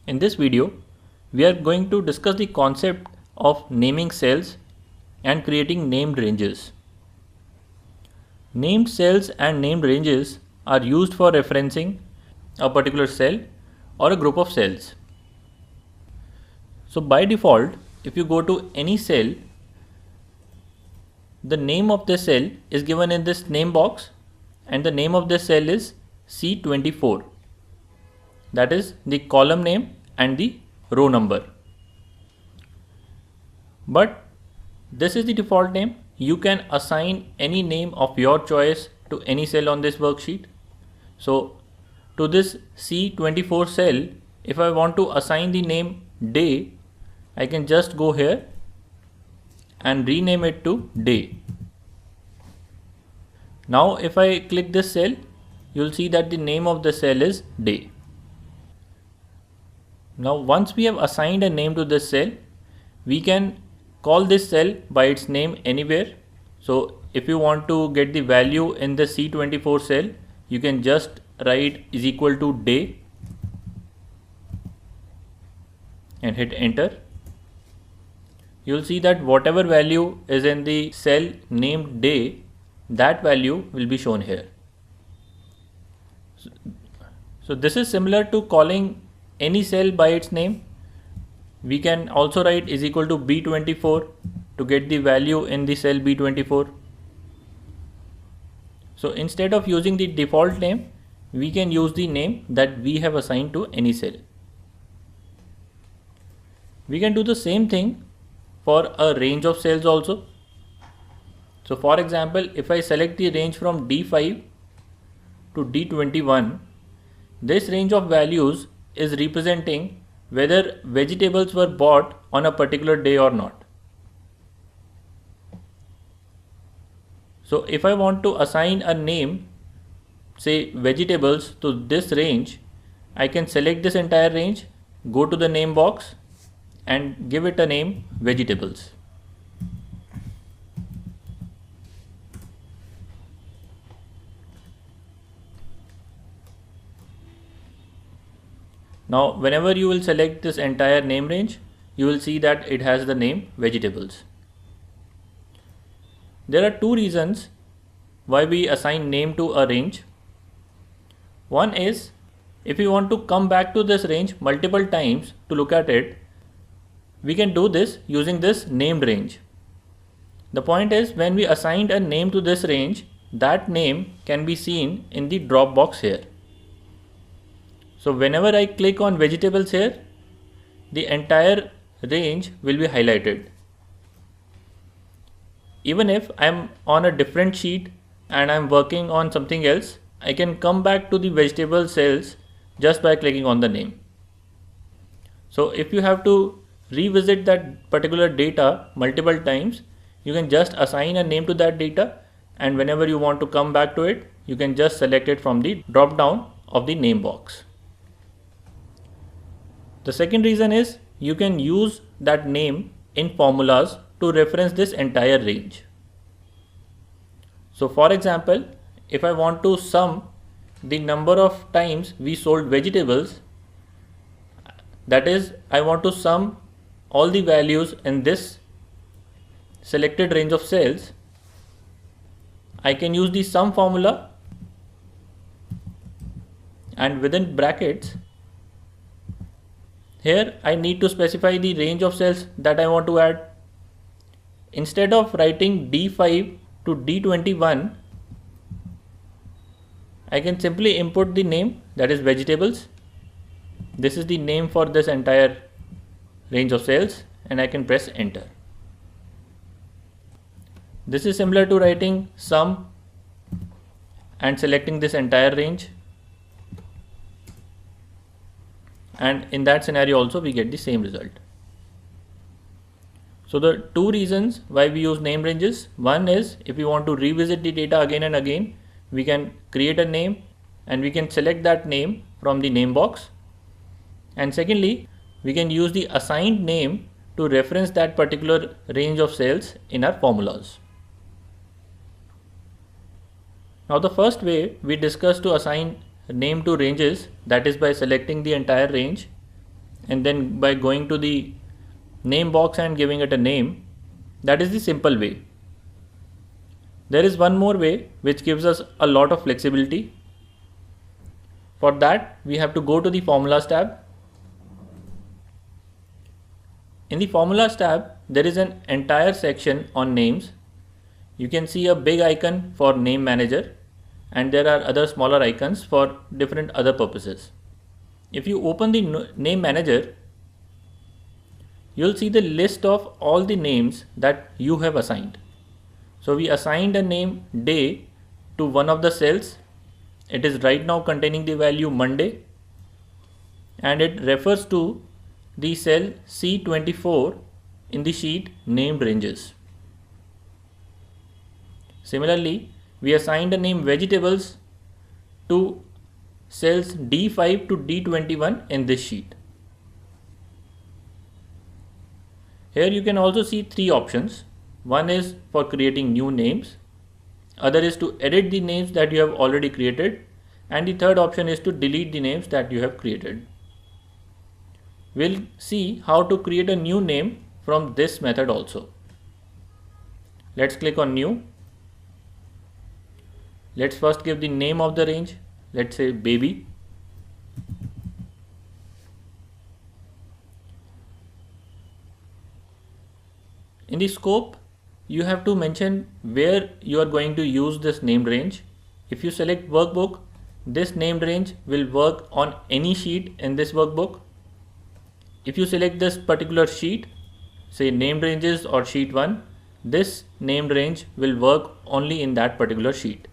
In this video, we are going to discuss the concept of naming cells and creating named ranges. Named cells and named ranges are used for referencing a particular cell or a group of cells. So by default, if you go to any cell, the name of the cell is given in this name box and the name of the cell is C24. That is the column name and the row number. But this is the default name. You can assign any name of your choice to any cell on this worksheet. So to this C24 cell, if I want to assign the name day, I can just go here and rename it to day. Now if I click this cell, you'll see that the name of the cell is day. Now once we have assigned a name to this cell, we can call this cell by its name anywhere. So if you want to get the value in the C24 cell, you can just write is equal to day and hit enter. You'll see that whatever value is in the cell named day, that value will be shown here. So this is similar to calling any cell by its name. We can also write is equal to B24 to get the value in the cell B24. So instead of using the default name, we can use the name that we have assigned to any cell. We can do the same thing for a range of cells also. So for example, if I select the range from D5 to D21, this range of values is representing whether vegetables were bought on a particular day or not. So if I want to assign a name, say vegetables, to this range, I can select this entire range, go to the name box and give it a name vegetables. Now whenever you will select this entire name range, you will see that it has the name vegetables. There are two reasons why we assign name to a range. One is if you want to come back to this range multiple times to look at it, we can do this using this named range. The point is when we assigned a name to this range, that name can be seen in the drop box here. So whenever I click on vegetables here, the entire range will be highlighted. Even if I'm on a different sheet and I'm working on something else, I can come back to the vegetable cells just by clicking on the name. So if you have to revisit that particular data multiple times, you can just assign a name to that data, and whenever you want to come back to it, you can just select it from the drop down of the name box. The second reason is you can use that name in formulas to reference this entire range. So for example, if I want to sum the number of times we sold vegetables, that is, I want to sum all the values in this selected range of cells, I can use the sum formula and within brackets, here I need to specify the range of cells that I want to add. Instead of writing D5 to D21, I can simply input the name, that is vegetables. This is the name for this entire range of cells, and I can press enter. This is similar to writing sum and selecting this entire range. And in that scenario also we get the same result. So the two reasons why we use name ranges, one is if we want to revisit the data again and again, we can create a name and we can select that name from the name box. And secondly, we can use the assigned name to reference that particular range of cells in our formulas. Now the first way we discussed to assign name to ranges, that is by selecting the entire range and then by going to the name box and giving it a name. That is the simple way. There is one more way which gives us a lot of flexibility. For that, we have to go to the Formulas tab. In the Formulas tab, there is an entire section on names. You can see a big icon for Name Manager, and there are other smaller icons for different other purposes. If you open the Name Manager, you'll see the list of all the names that you have assigned. So we assigned a name day to one of the cells. It is right now containing the value Monday, and it refers to the cell C24 in the sheet named ranges. Similarly, we assigned a name vegetables to cells D5 to D21 in this sheet. Here you can also see three options. One is for creating new names, other is to edit the names that you have already created, and the third option is to delete the names that you have created. We'll see how to create a new name from this method also. Let's click on new. Let's first give the name of the range. Let's say baby. In the scope, you have to mention where you are going to use this named range. If you select workbook, this named range will work on any sheet in this workbook. If you select this particular sheet, say named ranges or sheet 1, this named range will work only in that particular sheet.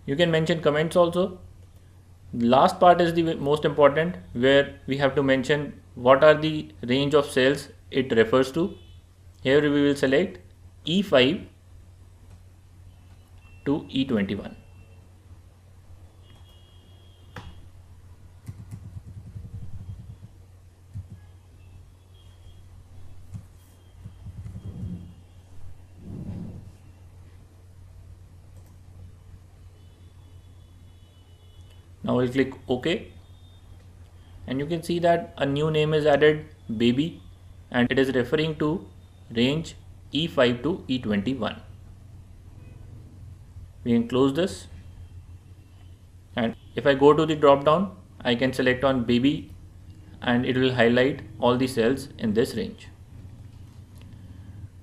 You can mention comments also. The last part is the most important, where we have to mention what are the range of cells it refers to. Here we will select E5 to E21. Now we'll click OK, and you can see that a new name is added, baby, and it is referring to range E5 to E21. We can close this, and if I go to the drop down, I can select on baby and it will highlight all the cells in this range.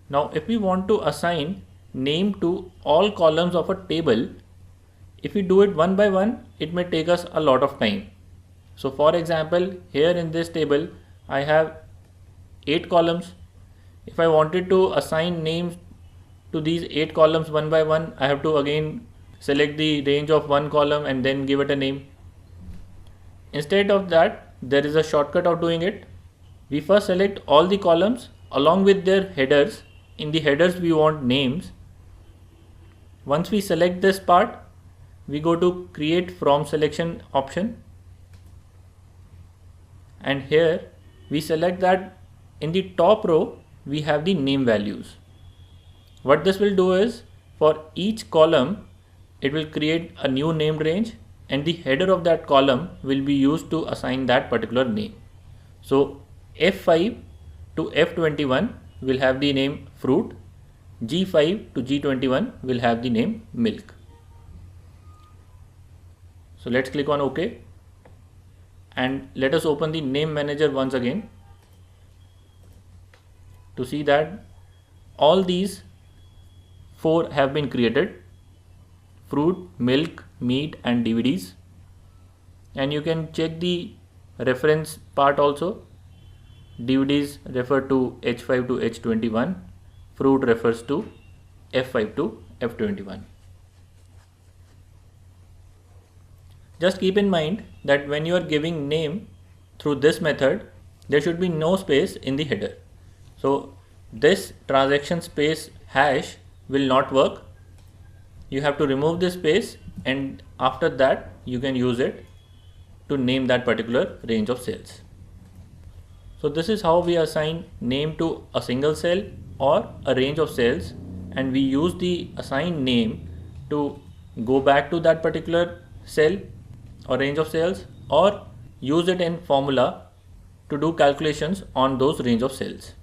Now if we want to assign name to all columns of a table, if we do it one by one, it may take us a lot of time. So for example, here in this table, I have 8 columns. If I wanted to assign names to these 8 columns one by one, I have to again select the range of one column and then give it a name. Instead of that, there is a shortcut of doing it. We first select all the columns along with their headers. In the headers, we want names. Once we select this part, we go to create from selection option, and here we select that in the top row we have the name values. What this will do is, for each column it will create a new named range, and the header of that column will be used to assign that particular name. So F5 to F21 will have the name fruit, G5 to G21 will have the name milk. So let's click on OK, and let us open the name manager once again to see that all these 4 have been created: fruit, milk, meat and DVDs. And you can check the reference part also. DVDs refer to H5 to H21, fruit refers to F5 to F21. Just keep in mind that when you are giving name through this method, there should be no space in the header. So this transaction space hash will not work. You have to remove this space, and after that you can use it to name that particular range of cells. So this is how we assign name to a single cell or a range of cells, and we use the assigned name to go back to that particular cell or range of cells, or use it in formula to do calculations on those range of cells.